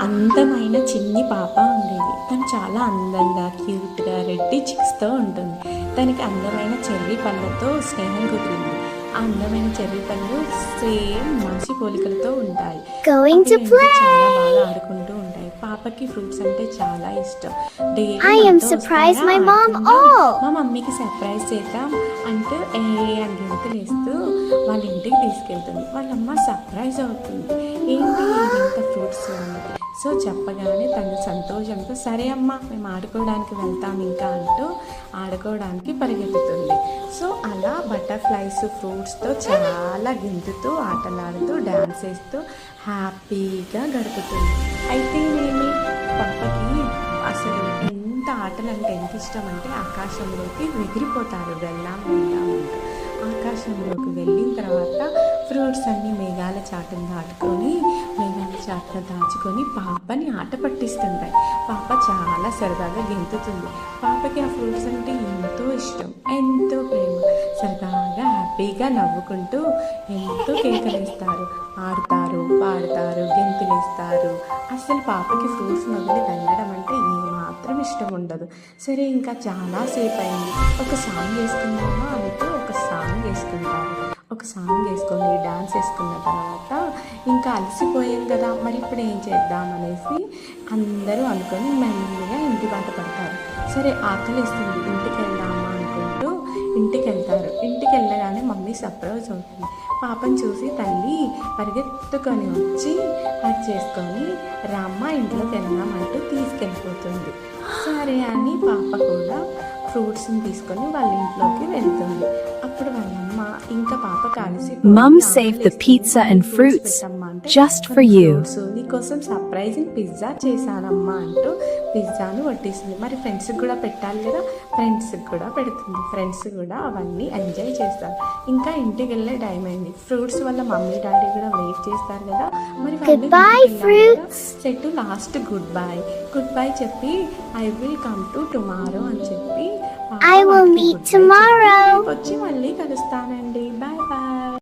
అందమైన చిన్ని పాప ఉండేది. తను చాలా అందంగా క్యూట్గా రెడ్డి చిక్స్తో ఉంటుంది. తనకి అందమైన చెర్రీ పళ్ళతో స్నేహం కుదిరింది. ఆ అందమైన చెర్రీ పళ్ళు సేమ్ మనిషి పోలికలతో ఉంటాయి. Going to అవి చాలా play. బాగా ఆడుకుంటూ ఉంటాయి. పాపకి ఫ్రూట్స్ అంటే చాలా ఇష్టం. డైలీ I am నాతో surprised వస్తారా, my mom. ఆడుకుందాం, Oh. మా మమ్మీకి సర్ప్రైజ్ చేద్దాం అంటూ అని గెంతులేస్తూ వాళ్ళ ఇంటికి తీసుకెళ్తుంది. వాళ్ళమ్మ సర్ప్రైజ్ అవుతుంది. ఏంటి ఇంత ఫ్రూట్స్ అన్నది. సో చెప్పగానే తను సంతోషంతో సరే అమ్మ మేము ఆడుకోవడానికి వెళ్తాం ఇంకా అంటూ ఆడుకోవడానికి పరిగెత్తుతుంది. సో అలా బటర్ఫ్లైస్ ఫ్రూట్స్తో చాలా గెంతుతూ ఆటలాడుతూ డ్యాన్స్ వేస్తూ హ్యాపీగా గడుపుతుంది. అయితే నేను పాపకి అసలు ఎంత ఆటలు అంటే ఎంత ఇష్టం అంటే ఆకాశంలోకి ఎగిరిపోతారు వెళ్దాం వెళ్దాం అంటూ. ఆకాశంలోకి వెళ్ళిన తర్వాత ఫ్రూట్స్ అన్నీ మేఘాల చాటును దాటుకొని మేఘాల చాటును దాచుకొని పాపని ఆట పట్టిస్తుంటాయి. పాప చాలా సరదాగా గెంతుతుంది. పాపకి ఆ ఫ్రూట్స్ అంటే ఎంతో ఇష్టం, ఎంతో ప్రేమ. సరదాగా హ్యాపీగా నవ్వుకుంటూ ఎంతో కేకలేస్తారు, ఆడుతారు, పాడుతారు, గెంతులేస్తారు. అసలు పాపకి ఫ్రూట్స్ వదిలి వెళ్ళడం అంటే ఏమాత్రం ఇష్టం ఉండదు. సరే ఇంకా చాలాసేపు అయింది, ఒక సాంగ్ వేసుకుందామా అంటూ ఒక సాంగ్ వేసుకుంటారు. ఒక సాంగ్ వేసుకొని డాన్స్ వేసుకున్న తర్వాత ఇంకా అలసిపోయాం కదా, మరి ఇప్పుడు ఏం చేద్దాం అనేసి అందరూ అనుకొని మెల్లిగా ఇంటి బాట పడతారు. సరే ఆకలిస్తుంది, ఇంటికి వెళ్దామా అనుకుంటూ ఇంటికి వెళ్తారు. ఇంటికి వెళ్ళగానే మమ్మీ సర్ప్రైజ్ అవుతుంది. పాపను చూసి తల్లి పరిగెత్తుకొని వచ్చి అది చేసుకొని రామ్మ ఇంట్లోకి వెళ్దామంటూ తీసుకెళ్ళిపోతుంది. సరే అని పాప కూడా ఫ్రూట్స్ని తీసుకొని వాళ్ళ ఇంట్లోకి వెళ్తుంది. అప్పుడు వాళ్ళమ్మ ఇంకా పాప కలిసి Mum saved the pizza and fruits just for you. నీకోసం సర్ప్రైజింగ్ పిజ్జా చేశానమ్మా అంటూ పిజ్జాను వడ్డిస్తుంది. మరి ఫ్రెండ్స్కి కూడా పెట్టాలి కదా, ఫ్రెండ్స్కి కూడా పెడుతుంది. ఫ్రెండ్స్ కూడా అవన్నీ ఎంజాయ్ చేస్తారు. ఇంకా ఇంటికి వెళ్ళే టైం అయింది. ఫ్రూట్స్ వల్ల మమ్మీ డాడీ కూడా వెయిట్ చేస్తారు కదా, మరి Goodbye, fruits. సెట్ లాస్ట్ గుడ్ బై చెప్పి I will come to tomorrow అని చెప్పి I will meet tomorrow. వచ్చి మళ్ళీ కలుస్తానండి. Bye bye.